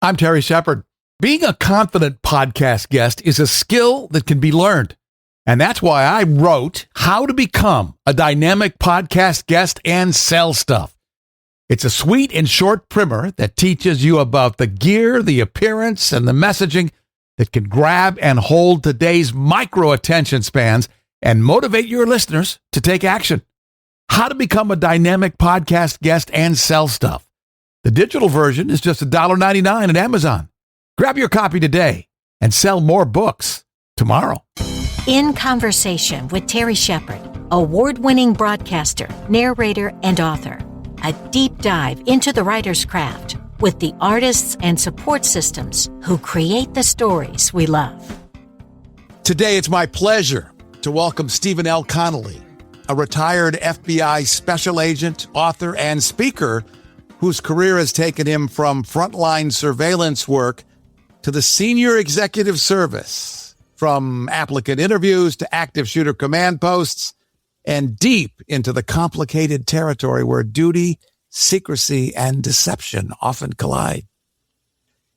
I'm Terry Shepard. Being a confident podcast guest is a skill that can be learned. And that's why I wrote How to Become a Dynamic Podcast Guest and Sell Stuff. It's a sweet and short primer that teaches you about the gear, the appearance, and the messaging that can grab and hold today's micro attention spans and motivate your listeners to take action. How to Become a Dynamic Podcast Guest and Sell Stuff. The digital version is just $1.99 at Amazon. Grab your copy today and sell more books tomorrow. In Conversation with Terry Shepard, award-winning broadcaster, narrator, and author. A deep dive into the writer's craft with the artists and support systems who create the stories we love. Today, it's my pleasure to welcome Stephen L. Conley, a retired FBI special agent, author, and speaker whose career has taken him from frontline surveillance work to the senior executive service, from applicant interviews to active shooter command posts, and deep into the complicated territory where duty, secrecy, and deception often collide.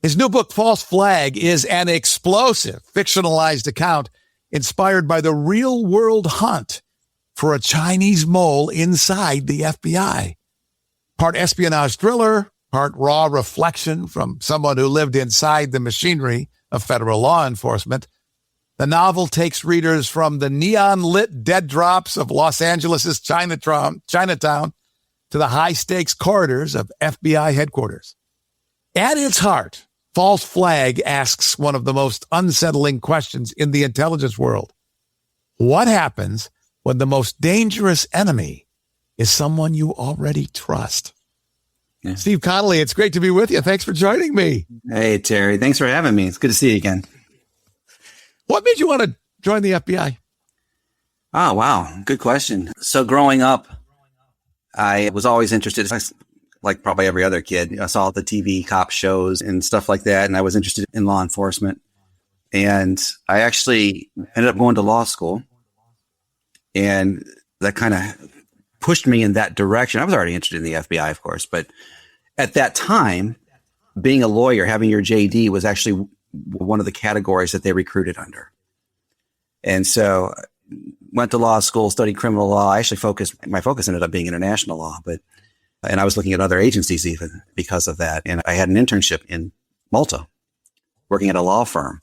His new book, False Flag, is an explosive, fictionalized account inspired by the real-world hunt for a Chinese mole inside the FBI. Part espionage thriller, part raw reflection from someone who lived inside the machinery of federal law enforcement. The novel takes readers from the neon-lit dead drops of Los Angeles' Chinatown to the high-stakes corridors of FBI headquarters. At its heart, False Flag asks one of the most unsettling questions in the intelligence world. What happens when the most dangerous enemy is someone you already trust? Yeah. Steve Conley, it's great to be with you. Thanks for joining me. Hey, Terry. Thanks for having me. It's good to see you again. What made you want to join the FBI? Oh, wow. Good question. So growing up, I was always interested, like probably every other kid. I saw the TV cop shows and stuff like that, and I was interested in law enforcement. And I actually ended up going to law school, and that kind of pushed me in that direction. I was already interested in the FBI, of course, but at that time, being a lawyer, having your JD was actually one of the categories that they recruited under. And so went to law school, studied criminal law. I actually my focus ended up being international law, and I was looking at other agencies even because of that. And I had an internship in Malta working at a law firm.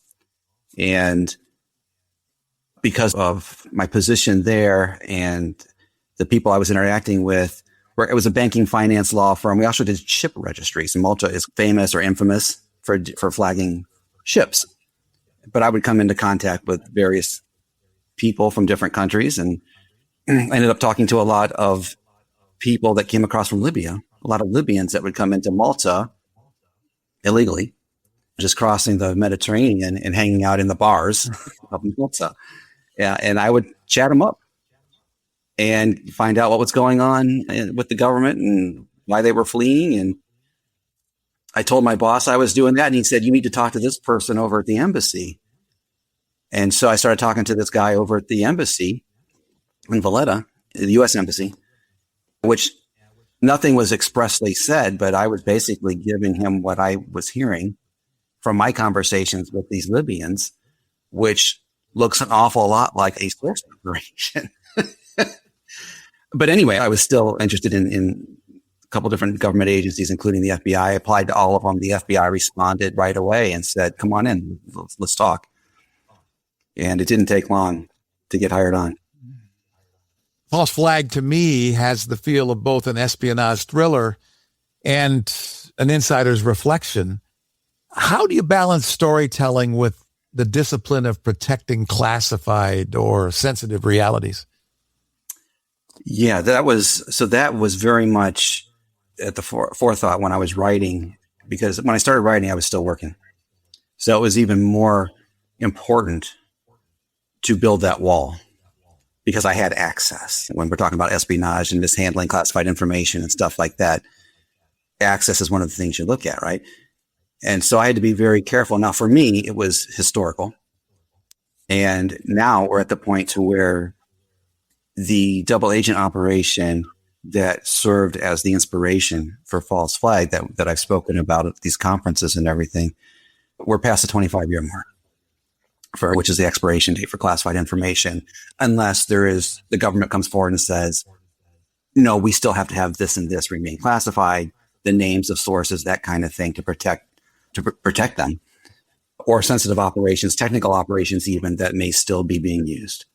And because of my position there and the people I was interacting with, where it was a banking finance law firm. We also did ship registries, and Malta is famous or infamous for flagging ships. But I would come into contact with various people from different countries, and I ended up talking to a lot of people that came across from Libya, a lot of Libyans that would come into Malta illegally, just crossing the Mediterranean and hanging out in the bars of Malta. Yeah, and I would chat them up and find out what was going on with the government and why they were fleeing. And I told my boss I was doing that, and he said, "You need to talk to this person over at the embassy." And so I started talking to this guy over at the embassy in Valletta, the U.S. embassy, which nothing was expressly said, but I was basically giving him what I was hearing from my conversations with these Libyans, which looks an awful lot like a source operation. But anyway, I was still interested in a couple different government agencies, including the FBI. I applied to all of them. The FBI responded right away and said, "Come on in, let's talk." And it didn't take long to get hired on. False Flag, to me, has the feel of both an espionage thriller and an insider's reflection. How do you balance storytelling with the discipline of protecting classified or sensitive realities? Yeah, that was very much at the forethought when I was writing, because when I started writing, I was still working. So it was even more important to build that wall because I had access. When we're talking about espionage and mishandling classified information and stuff like that, access is one of the things you look at, right? And so I had to be very careful. Now, for me, it was historical. And now we're at the point to where the double agent operation that served as the inspiration for False Flag that I've spoken about at these conferences and everything. We're past the 25-year mark, which is the expiration date for classified information, unless the government comes forward and says, no, we still have to have this and this remain classified, the names of sources, that kind of thing to protect them, or sensitive operations, technical operations even that may still be being used.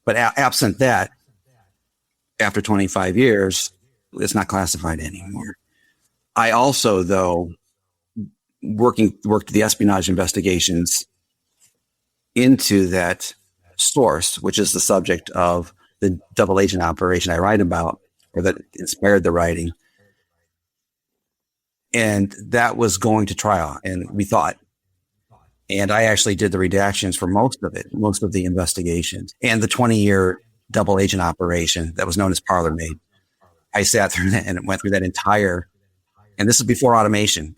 But absent that, after 25 years, it's not classified anymore. I also, though, worked the espionage investigations into that source, which is the subject of the double agent operation I write about, or that inspired the writing. And that was going to trial, and we thought. And I actually did the redactions for most of the investigations. And the 20-year double agent operation that was known as Parlor Maid. I sat through that and went through that entire, and this is before automation,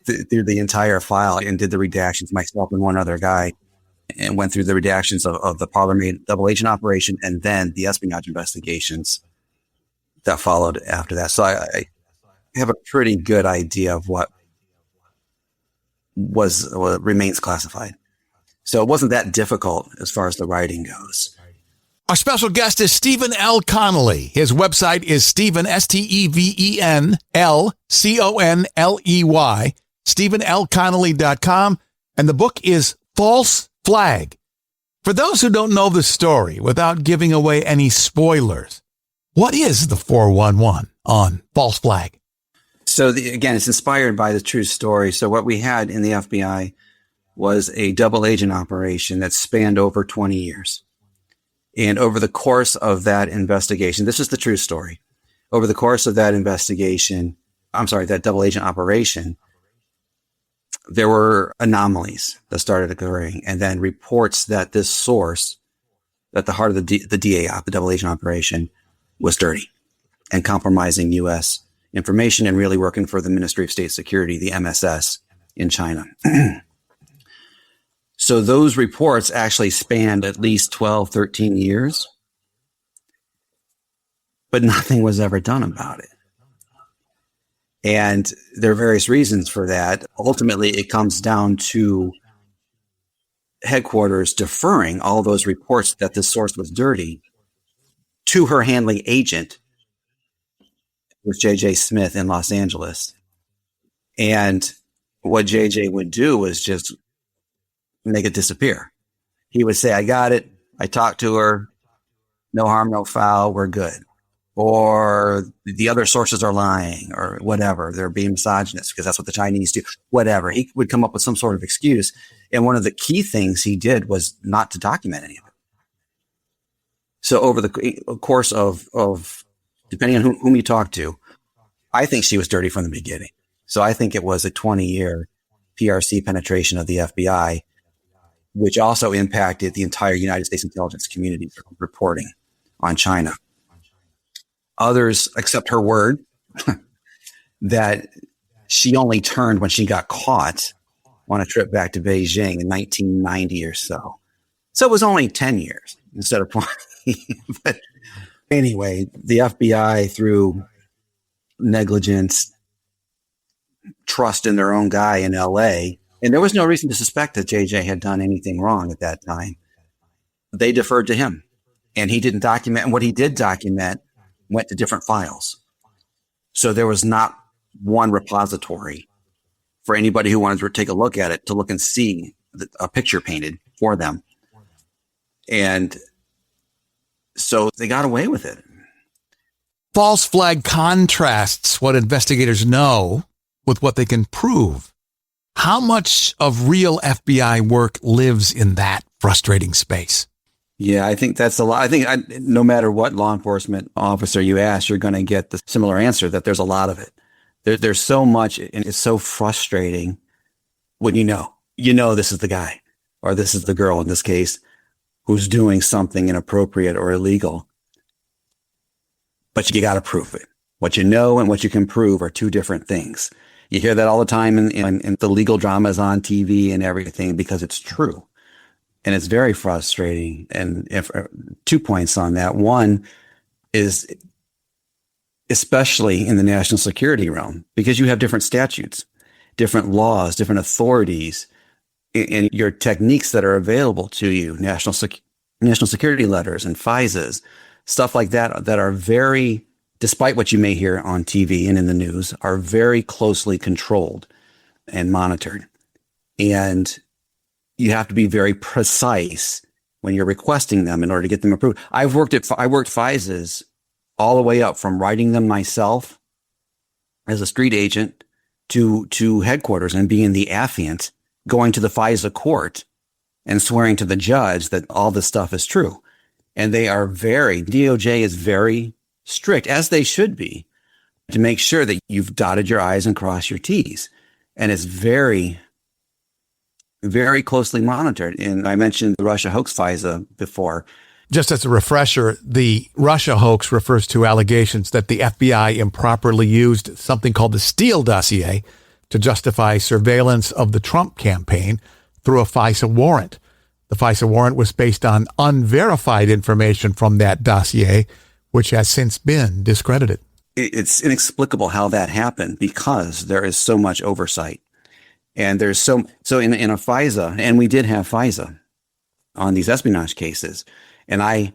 through the entire file and did the redactions, myself and one other guy, and went through the redactions of the Parlor Maid double agent operation and then the espionage investigations that followed after that. So I have a pretty good idea of what remains classified. So it wasn't that difficult as far as the writing goes. Our special guest is Stephen L. Conley. His website is Stephen, STEVENLCONLEY, StephenLConnelly.com, and the book is False Flag. For those who don't know the story, without giving away any spoilers, what is the 411 on False Flag? So again, it's inspired by the true story. So what we had in the FBI was a double agent operation that spanned over 20 years. And over the course of that investigation, this is the true story. Over the course of that that double agent operation, there were anomalies that started occurring, and then reports that this source, at the heart of the DA, the double agent operation, was dirty and compromising U.S. information and really working for the Ministry of State Security, the MSS, in China. So those reports actually spanned at least 12, 13 years, but nothing was ever done about it. And there are various reasons for that. Ultimately, it comes down to headquarters deferring all those reports that this source was dirty to her handling agent, with J.J. Smith in Los Angeles. And what J.J. would do was just make it disappear. He would say, I got it. I talked to her. No harm, no foul. We're good. Or the other sources are lying or whatever. They're being misogynist because that's what the Chinese do. Whatever. He would come up with some sort of excuse. And one of the key things he did was not to document any of it. So over the course of depending on whom you talk to, I think she was dirty from the beginning. So I think it was a 20-year PRC penetration of the FBI, which also impacted the entire United States intelligence community reporting on China. Others accept her word that she only turned when she got caught on a trip back to Beijing in 1990 or so. So it was only 10 years instead of 20. But anyway, the FBI, through negligence, trust in their own guy in LA, and there was no reason to suspect that JJ had done anything wrong at that time. They deferred to him, and he didn't document. And what he did document went to different files. So there was not one repository for anybody who wanted to take a look at it to look and see a picture painted for them. And so they got away with it. False Flag contrasts what investigators know with what they can prove. How much of real FBI work lives in that frustrating space? Yeah, I think that's a lot. I think no matter what law enforcement officer you ask, you're going to get the similar answer that there's a lot of it. There's so much, and it's so frustrating when you know this is the guy or this is the girl in this case who's doing something inappropriate or illegal. But you got to prove it. What you know and what you can prove are two different things. You hear that all the time in the legal dramas on TV and everything because it's true. And it's very frustrating. And if 2 points on that. One is especially in the national security realm, because you have different statutes, different laws, different authorities, and your techniques that are available to you, national security letters and FISAs, stuff like that, that are very, despite what you may hear on TV and in the news, are very closely controlled and monitored. And you have to be very precise when you're requesting them in order to get them approved. I worked FISAs all the way up from writing them myself as a street agent to headquarters and being the affiant, going to the FISA court and swearing to the judge that all this stuff is true. And DOJ is very strict, as they should be, to make sure that you've dotted your I's and crossed your T's. And it's very, very closely monitored. And I mentioned the Russia hoax FISA before. Just as a refresher, the Russia hoax refers to allegations that the FBI improperly used something called the Steele dossier to justify surveillance of the Trump campaign through a FISA warrant. The FISA warrant was based on unverified information from that dossier, which has since been discredited. It's inexplicable how that happened because there is so much oversight. And there's so in a FISA, and we did have FISA on these espionage cases. And I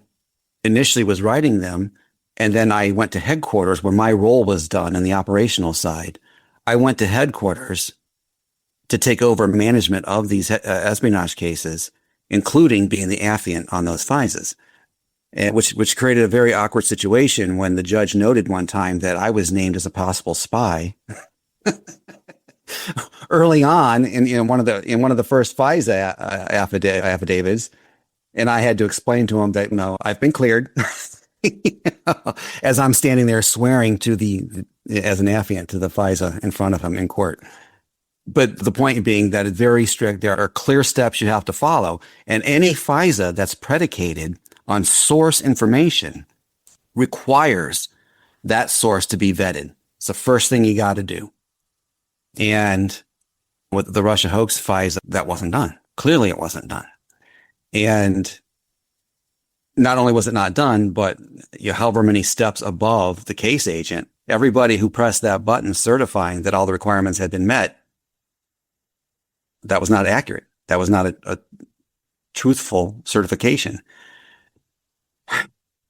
initially was writing them, and then I went to headquarters where my role was done in the operational side. I went to headquarters to take over management of these espionage cases, including being the affiant on those FISAs, which created a very awkward situation when the judge noted one time that I was named as a possible spy early on in one of the first FISA affidavits. And I had to explain to him that, no, I've been cleared as I'm standing there swearing as an affiant to the FISA in front of him in court. But the point being that it's very strict. There are clear steps you have to follow. And any FISA that's predicated on source information requires that source to be vetted. It's the first thing you got to do. And with the Russia hoax FISA, that wasn't done. Clearly it wasn't done. And not only was it not done, but however many steps above the case agent, everybody who pressed that button certifying that all the requirements had been met, that was not accurate. That was not a truthful certification.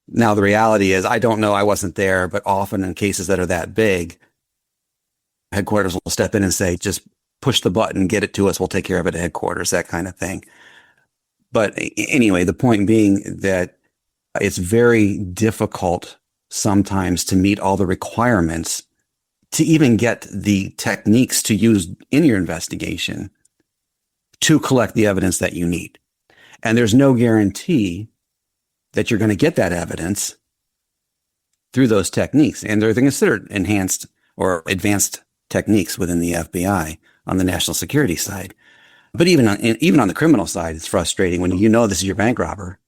Now, the reality is, I don't know, I wasn't there, but often in cases that are that big, headquarters will step in and say, just push the button, get it to us, we'll take care of it at headquarters, that kind of thing. But anyway, the point being that it's very difficult sometimes to meet all the requirements to even get the techniques to use in your investigation to collect the evidence that you need. And there's no guarantee that you're going to get that evidence through those techniques. And they're considered enhanced or advanced techniques within the FBI on the national security side. But even on the criminal side, it's frustrating when you know this is your bank robber.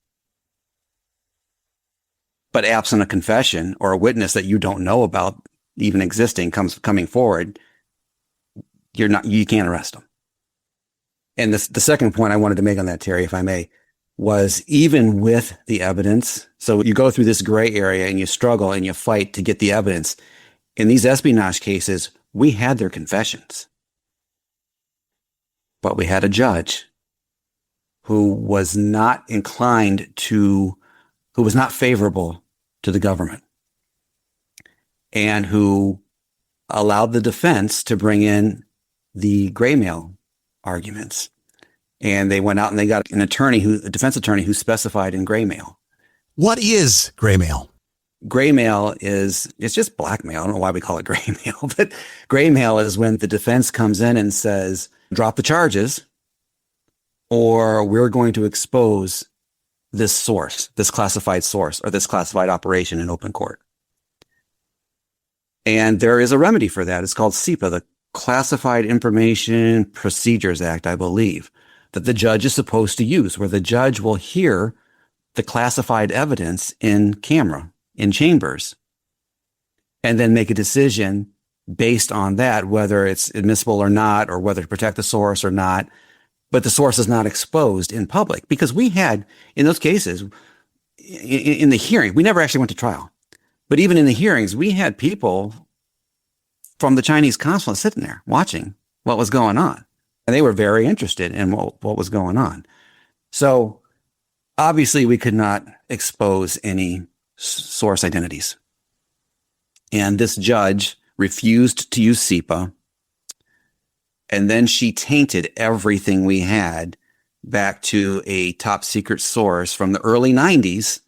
But absent a confession or a witness that you don't know about even existing coming forward, you can't arrest them. And the second point I wanted to make on that, Terry, if I may, was even with the evidence. So you go through this gray area and you struggle and you fight to get the evidence. In these espionage cases, we had their confessions. But we had a judge who was not favorable to the government and who allowed the defense to bring in the graymail arguments. And they went out and they got a defense attorney who specified in graymail. What is graymail? Graymail it's just blackmail. I don't know why we call it graymail, but graymail is when the defense comes in and says, drop the charges, or we're going to expose this source, this classified source, or this classified operation in open court. And there is a remedy for that. It's called CIPA, the Classified Information Procedures Act, I believe, that the judge is supposed to use, where the judge will hear the classified evidence in camera, in chambers, and then make a decision based on that, whether it's admissible or not, or whether to protect the source or not. But the source is not exposed in public, because we had, in those cases, in the hearing, we never actually went to trial. But even in the hearings, we had people from the Chinese consulate sitting there watching what was going on. And they were very interested in what was going on. So obviously we could not expose any source identities. And this judge refused to use SEPA. And then she tainted everything we had back to a top secret source from the early 90s.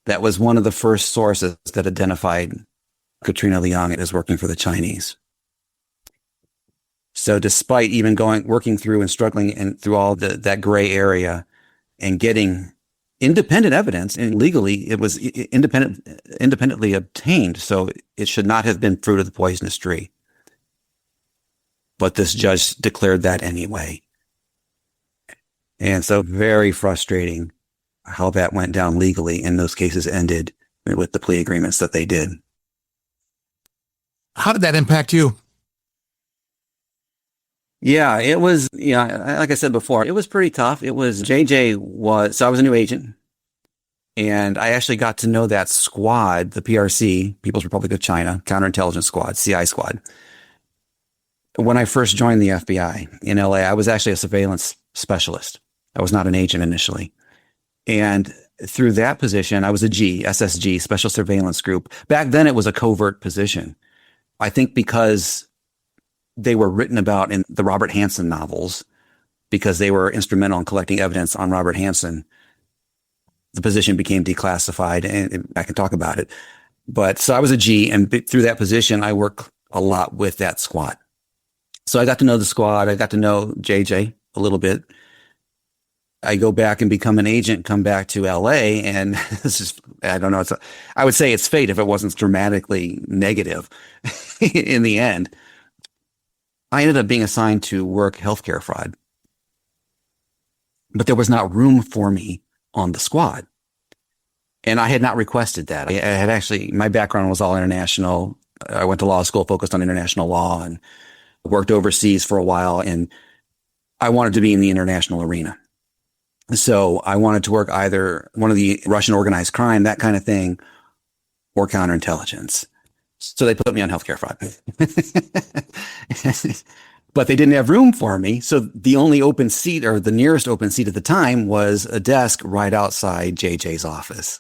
That was one of the first sources that identified Katrina Liang as working for the Chinese. So despite even working through and struggling and through all that gray area and getting independent evidence, and legally it was independently obtained, so it should not have been fruit of the poisonous tree. But this judge declared that anyway. And so very frustrating how that went down legally, and those cases ended with the plea agreements that they did. How did that impact you? Yeah, it was, like I said before, it was pretty tough. It was, so I was a new agent, and I actually got to know that squad, the PRC, People's Republic of China, counterintelligence squad, CI squad. When I first joined the FBI in LA, I was actually a surveillance specialist. I was not an agent initially. And through that position, I was a SSG, Special Surveillance Group. Back then, it was a covert position. I think because they were written about in the Robert Hansen novels, because they were instrumental in collecting evidence on Robert Hansen, the position became declassified, and I can talk about it. But so I was a G, and through that position, I worked a lot with that squad. So I got to know the squad. I got to know JJ a little bit. I go back and become an agent, come back to LA, and this is, I don't know, I would say it's fate if it wasn't dramatically negative in the end. I ended up being assigned to work healthcare fraud, but there was not room for me on the squad. And I had not requested that. I had actually, my background was all international. I went to law school, focused on international law, and worked overseas for a while. And I wanted to be in the international arena. So I wanted to work either one of the Russian organized crime, that kind of thing, or counterintelligence. So they put me on healthcare fraud. But they didn't have room for me. So the only open seat, or the nearest open seat at the time, was a desk right outside JJ's office.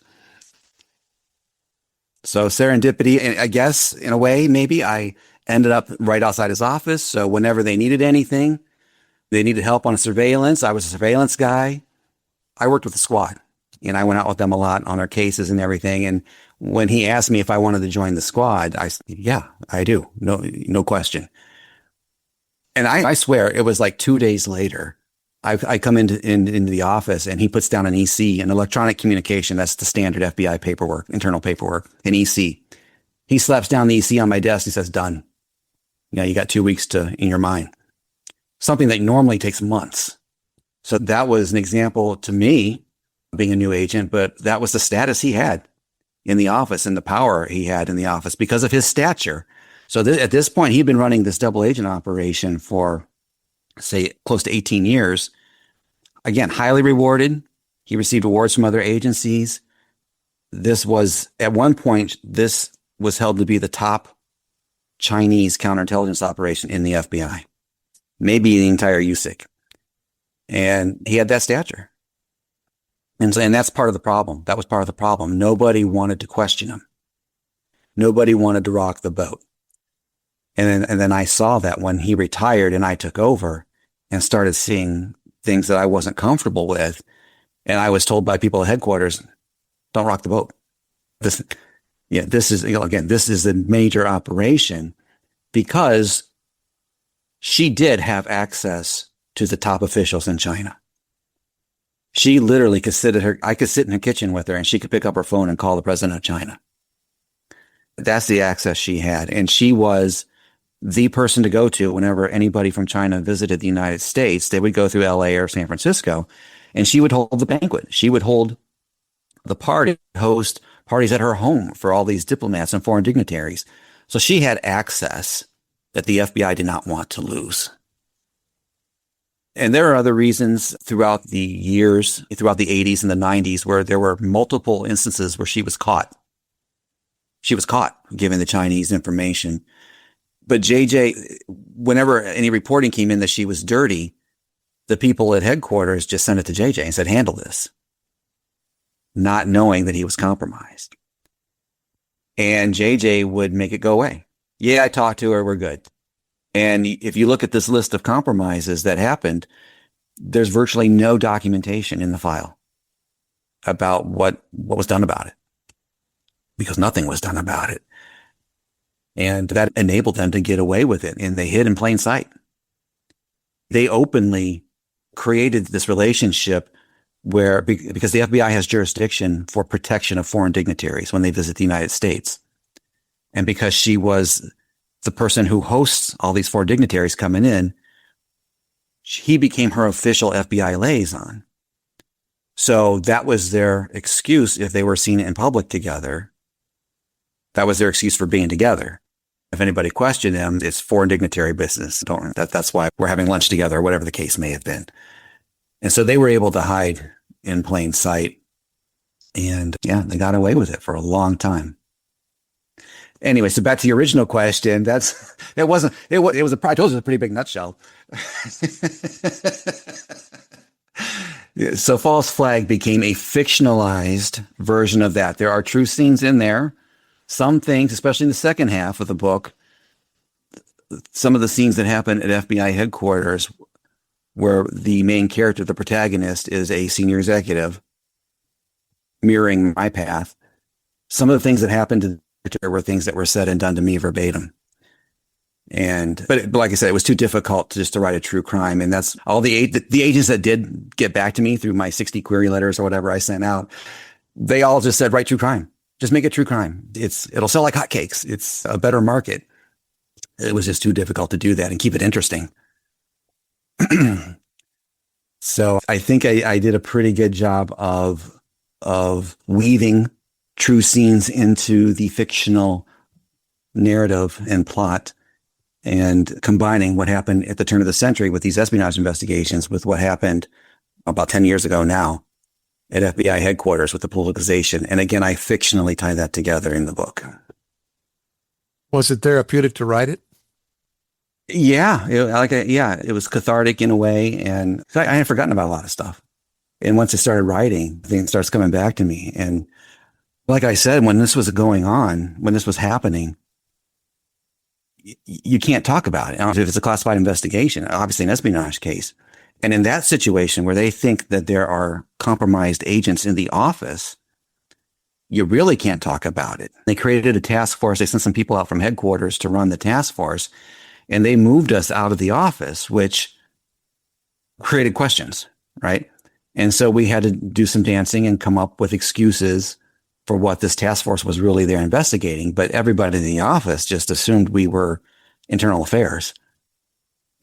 So serendipity, I guess, in a way, maybe I ended up right outside his office. So whenever they needed anything, they needed help on surveillance, I was a surveillance guy. I worked with the squad, and I went out with them a lot on their cases and everything. And when he asked me if I wanted to join the squad, I said, yeah, I do. No question. And I swear it was like 2 days later, I come into the office, and he puts down an EC, an electronic communication. That's the standard FBI paperwork, internal paperwork, an EC. He slaps down the EC on my desk. He says, done. You got 2 weeks in your mind. Something that normally takes months. So that was an example to me, being a new agent, but that was the status he had in the office and the power he had in the office because of his stature. So at this point, he'd been running this double agent operation for, say, close to 18 years. Again, highly rewarded. He received awards from other agencies. At one point, this was held to be the top Chinese counterintelligence operation in the FBI, maybe the entire USIC. And he had that stature. And that's part of the problem. That was part of the problem. Nobody wanted to question him. Nobody wanted to rock the boat. And then I saw that when he retired and I took over and started seeing things that I wasn't comfortable with. And I was told by people at headquarters, don't rock the boat. This is a major operation, because she did have access to the top officials in China. She literally I could sit in her kitchen with her, and she could pick up her phone and call the president of China. That's the access she had. And she was the person to go to whenever anybody from China visited the United States. They would go through LA or San Francisco, and she would hold the banquet. She would hold the party, host parties at her home for all these diplomats and foreign dignitaries. So she had access that the FBI did not want to lose. And there are other reasons throughout the years, throughout the 80s and the 90s, where there were multiple instances where she was caught she was caught giving the Chinese information. But JJ, whenever any reporting came in that she was dirty, the people at headquarters just sent it to JJ and said, handle this, not knowing that he was compromised. And JJ would make it go away. Yeah, I talked to her. We're good. And if you look at this list of compromises that happened, there's virtually no documentation in the file about what was done about it, because nothing was done about it. And that enabled them to get away with it, and they hid in plain sight. They openly created this relationship where, because the FBI has jurisdiction for protection of foreign dignitaries when they visit the United States. And because she was the person who hosts all these foreign dignitaries coming in, he became her official FBI liaison. So that was their excuse if they were seen in public together. That was their excuse for being together. If anybody questioned them, it's foreign dignitary business. That's why we're having lunch together, or whatever the case may have been. And so they were able to hide in plain sight. And yeah, they got away with it for a long time. Anyway, so back to the original question. I told you it was a pretty big nutshell. So False Flag became a fictionalized version of that. There are true scenes in there. Some things, especially in the second half of the book, some of the scenes that happen at FBI headquarters where the main character, the protagonist, is a senior executive, mirroring my path. Some of the things that happened to the character were things that were said and done to me verbatim. But like I said, it was too difficult to write a true crime. And that's all the agents that did get back to me through my 60 query letters or whatever I sent out. They all just said, write true crime. Just make it true crime. It'll sell like hotcakes. It's a better market. It was just too difficult to do that and keep it interesting. So I think I did a pretty good job of weaving true scenes into the fictional narrative and plot, and combining what happened at the turn of the century with these espionage investigations with what happened about 10 years ago now at FBI headquarters with the politicization. And again, I fictionally tie that together in the book. Was it therapeutic to write it? Yeah. It was cathartic in a way. And I had forgotten about a lot of stuff. And once I started writing, things starts coming back to me. And like I said, when this was going on, when this was happening, you can't talk about it. If it's a classified investigation, obviously an espionage case. And in that situation where they think that there are compromised agents in the office, you really can't talk about it. They created a task force. They sent some people out from headquarters to run the task force, and they moved us out of the office, which created questions, right? And so we had to do some dancing and come up with excuses for what this task force was really there investigating. But everybody in the office just assumed we were internal affairs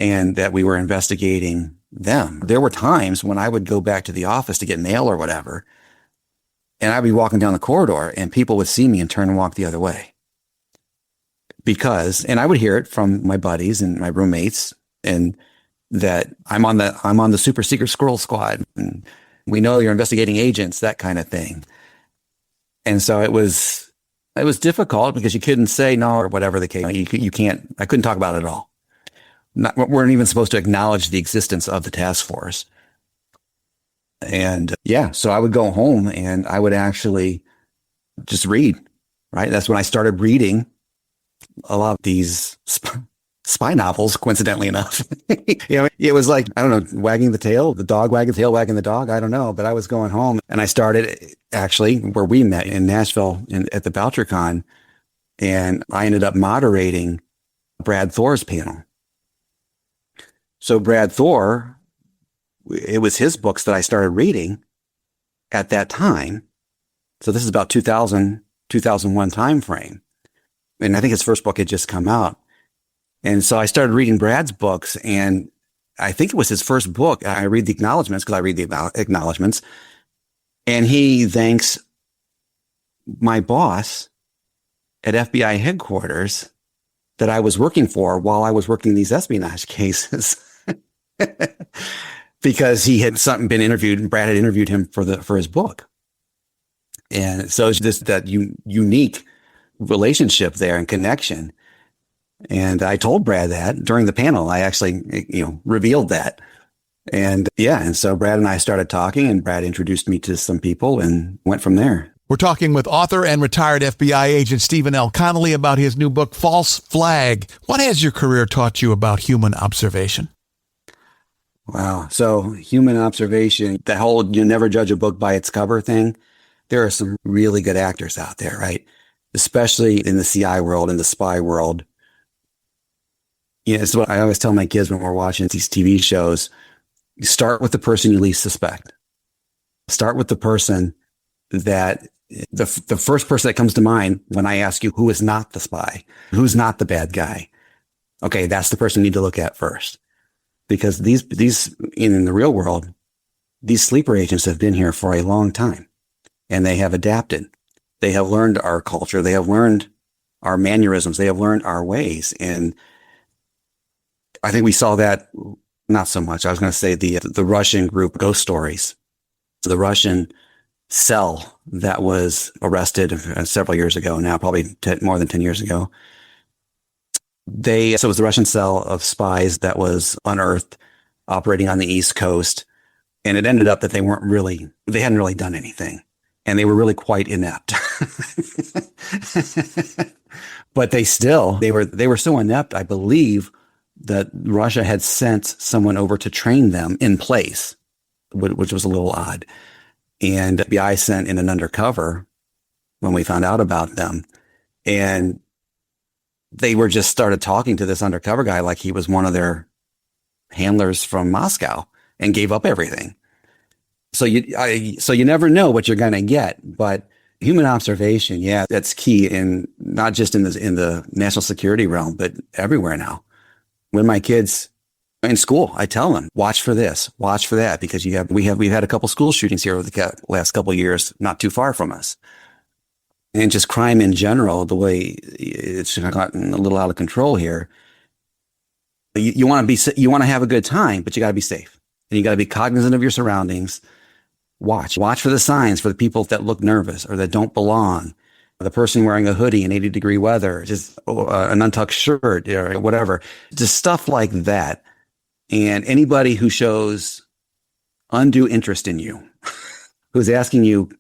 and that we were investigating them. There were times when I would go back to the office to get mail or whatever, and I'd be walking down the corridor and people would see me and turn and walk the other way. And I would hear it from my buddies and my roommates, and that I'm on the super secret squirrel squad, and we know you're investigating agents, that kind of thing. And so it was difficult because you couldn't say no or whatever the case. I couldn't talk about it at all. We weren't even supposed to acknowledge the existence of the task force. And so I would go home and I would actually just read, right? That's when I started reading a lot of these spy novels, coincidentally enough. It was like, I don't know, wagging the tail, the dog wagging the tail, wagging the dog. I don't know. But I was going home and I started actually where we met in Nashville at the BoucherCon. And I ended up moderating Brad Thor's panel. So Brad Thor, it was his books that I started reading at that time. So this is about 2000, 2001 time frame. And I think his first book had just come out. And so I started reading Brad's books, and I think it was his first book. I read the acknowledgments because I read the acknowledgments. And he thanks my boss at FBI headquarters that I was working for while I was working these espionage cases. Because he had been interviewed, and Brad had interviewed him for his book. And so it's just that unique relationship there and connection. And I told Brad that during the panel. I actually, revealed that. And and so Brad and I started talking, and Brad introduced me to some people and went from there. We're talking with author and retired FBI agent Stephen L. Conley about his new book, False Flag. What has your career taught you about human observation? Wow. So human observation, the whole you never judge a book by its cover thing. There are some really good actors out there, right? Especially in the CI world, in the spy world. It's what I always tell my kids when we're watching these TV shows. You start with the person you least suspect. Start with the person that the first person that comes to mind when I ask you who is not the spy, who's not the bad guy. Okay, that's the person you need to look at first. Because these in the real world, these sleeper agents have been here for a long time, and they have adapted. They have learned our culture. They have learned our mannerisms. They have learned our ways. And I think we saw that not so much. I was going to say the Russian group Ghost Stories, the Russian cell that was arrested several years ago now, probably more than 10 years ago. So it was the Russian cell of spies that was unearthed operating on the East Coast. And it ended up that they hadn't really done anything. And they were really quite inept. But they were so inept, I believe, that Russia had sent someone over to train them in place, which was a little odd. And the FBI sent in an undercover when we found out about them. And they were just started talking to this undercover guy like he was one of their handlers from Moscow and gave up everything. So you never know what you're going to get, but human observation, that's key in not just in the national security realm, but everywhere now. When my kids in school, I tell them, watch for this, watch for that, because we've had a couple school shootings here over the last couple of years, not too far from us. And just crime in general, the way it's gotten a little out of control here. You want to have a good time, but you got to be safe, and you got to be cognizant of your surroundings. Watch for the signs, for the people that look nervous or that don't belong. The person wearing a hoodie in 80-degree weather, just an untucked shirt or whatever, just stuff like that. And anybody who shows undue interest in you, who's asking you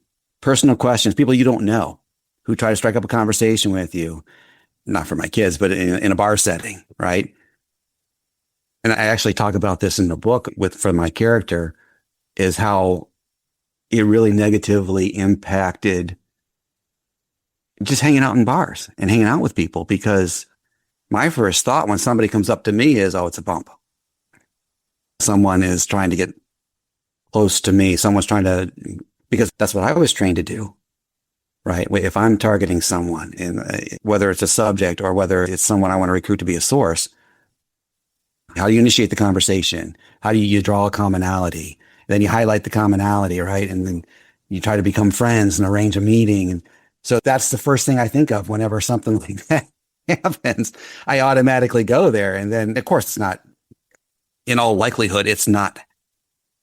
personal questions, people you don't know, who try to strike up a conversation with you, not for my kids, but in a bar setting, right? And I actually talk about this in the book for my character, is how it really negatively impacted just hanging out in bars and hanging out with people. Because my first thought when somebody comes up to me is, oh, it's a bump. Someone is trying to get close to me. Because that's what I was trained to do. Right. If I'm targeting someone, and whether it's a subject or whether it's someone I want to recruit to be a source, how do you initiate the conversation? How do you draw a commonality? Then you highlight the commonality, right? And then you try to become friends and arrange a meeting. And so that's the first thing I think of whenever something like that happens. I automatically go there. And then, of course, it's not, in all likelihood, it's not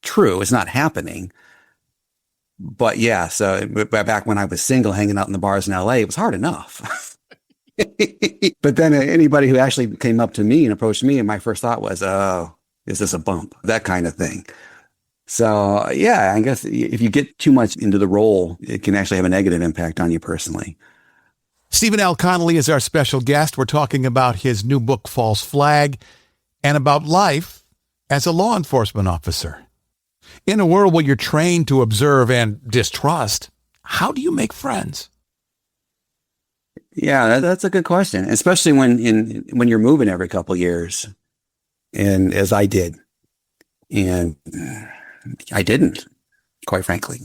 true. It's not happening. But yeah, so back when I was single, hanging out in the bars in LA, it was hard enough. But then anybody who actually came up to me and approached me, and my first thought was, oh, is this a bump? That kind of thing. So yeah, I guess if you get too much into the role, it can actually have a negative impact on you personally. Stephen L. Conley is our special guest. We're talking about his new book, False Flag, and about life as a law enforcement officer. In a world where you're trained to observe and distrust, how do you make friends? Yeah, that's a good question, especially when you're moving every couple of years, and as I did, and I didn't, quite frankly.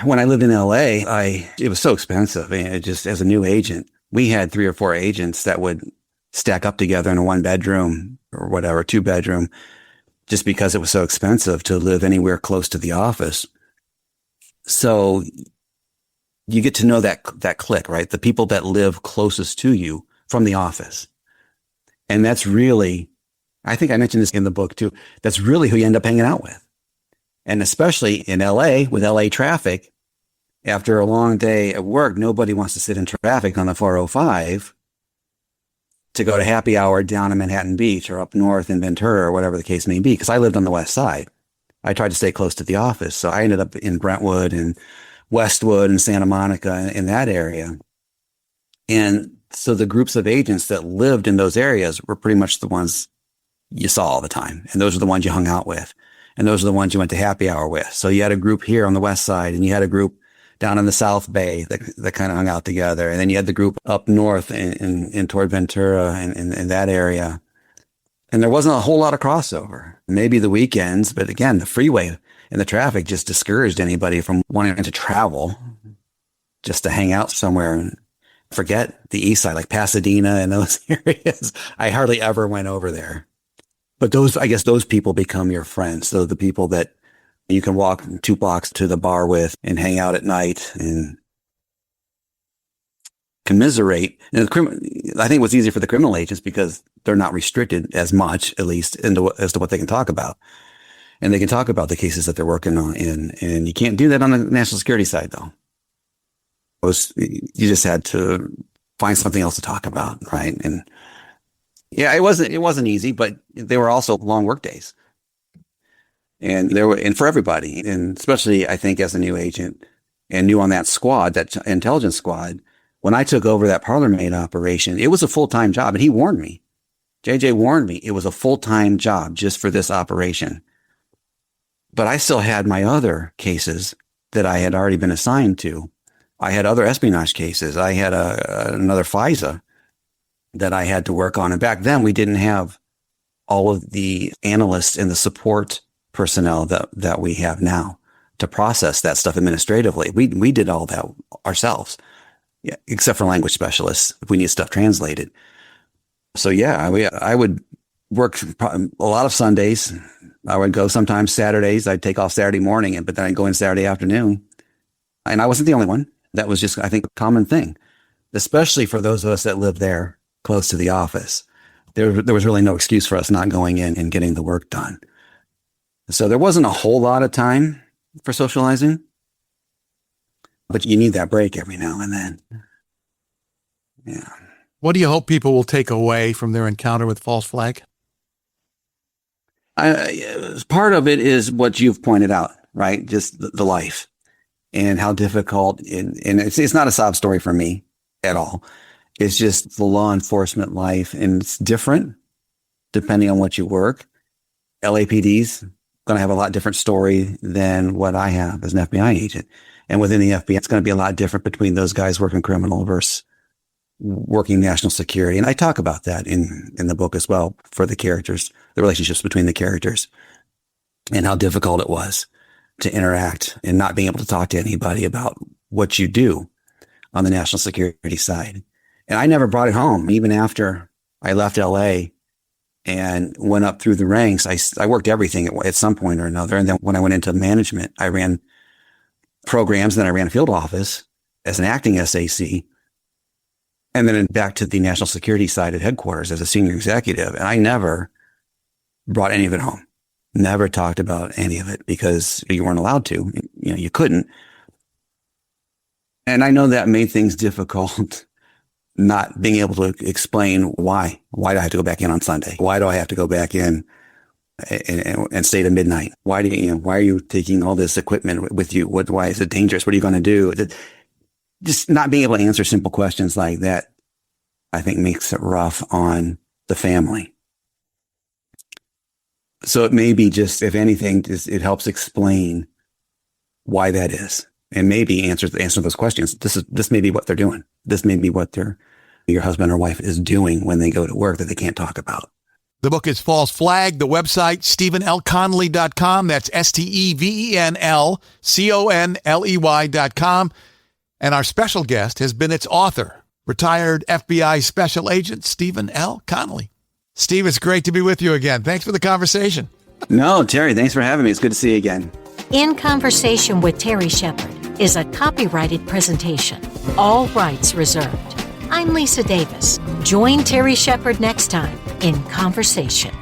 When I lived in LA, it was so expensive, and just as a new agent, we had 3 or 4 agents that would stack up together in a 1-bedroom or whatever, 2-bedroom. Just because it was so expensive to live anywhere close to the office. So you get to know that clique, right? The people that live closest to you from the office. And that's really, I think I mentioned this in the book too, that's really who you end up hanging out with. And especially in LA, with LA traffic, after a long day at work, nobody wants to sit in traffic on the 405 to go to happy hour down in Manhattan Beach or up north in Ventura or whatever the case may be. Because I lived on the west side. I tried to stay close to the office. So I ended up in Brentwood and Westwood and Santa Monica in that area. And so the groups of agents that lived in those areas were pretty much the ones you saw all the time. And those are the ones you hung out with. And those are the ones you went to happy hour with. So you had a group here on the west side, and you had a group down in the South Bay that kind of hung out together. And then you had the group up north in toward Ventura and in that area. And there wasn't a whole lot of crossover. Maybe the weekends, but again, the freeway and the traffic just discouraged anybody from wanting to travel just to hang out somewhere and forget the east side, like Pasadena and those areas. I hardly ever went over there. But I guess those people become your friends. So the people that you can walk 2 blocks to the bar with and hang out at night and commiserate. And I think it was easier for the criminal agents because they're not restricted as much, at least, as to what they can talk about. And they can talk about the cases that they're working on. And you can't do that on the national security side, though. You just had to find something else to talk about, right? And yeah, it wasn't easy, but they were also long work days. And for everybody, and especially I think as a new agent and new on that squad, that intelligence squad, when I took over that parlor maid operation, it was a full-time job. And he warned me, JJ warned me, it was a full-time job just for this operation. But I still had my other cases that I had already been assigned to. I had other espionage cases. I had another FISA that I had to work on. And back then we didn't have all of the analysts and the support personnel that we have now to process that stuff administratively. We did all that ourselves, yeah, except for language specialists if we need stuff translated. So yeah, I would work a lot of Sundays. I would go sometimes Saturdays. I'd take off Saturday morning, but then I'd go in Saturday afternoon. And I wasn't the only one. That was just, I think, a common thing, especially for those of us that live there close to the office. There was really no excuse for us not going in and getting the work done. So there wasn't a whole lot of time for socializing, but you need that break every now and then. Yeah. What do you hope people will take away from their encounter with false flag? Part of it is what you've pointed out, right? Just the life and how difficult. And it's not a sob story for me at all. It's just the law enforcement life, and it's different depending on what you work. LAPD's going to have a lot different story than what I have as an FBI agent. And within the FBI, it's going to be a lot different between those guys working criminal versus working national security. And I talk about that in the book as well for the characters, the relationships between the characters and how difficult it was to interact and not being able to talk to anybody about what you do on the national security side. And I never brought it home. Even after I left LA and went up through the ranks, I worked everything at some point or another. And then when I went into management, I ran programs, then I ran a field office as an acting SAC. And then back to the national security side at headquarters as a senior executive. And I never brought any of it home. Never talked about any of it because you weren't allowed to. You couldn't. And I know that made things difficult, not being able to explain why. Why do I have to go back in on Sunday? Why do I have to go back in and stay to midnight? Why are you taking all this equipment with you? Why is it dangerous? What are you going to do? Just not being able to answer simple questions like that, I think makes it rough on the family. So it may be just, if anything, it helps explain why that is, and maybe answer those questions. This may be what they're doing. This may be what your husband or wife is doing when they go to work that they can't talk about. The book is False Flag. The website, StephenLConley.com. That's StephenLConley.com. And our special guest has been its author, retired FBI Special Agent Stephen L. Conley. Steve, it's great to be with you again. Thanks for the conversation. No, Terry, thanks for having me. It's good to see you again. In Conversation with Terry Shepard is a copyrighted presentation. All rights reserved. I'm Lisa Davis. Join Terry Shepard next time in Conversation.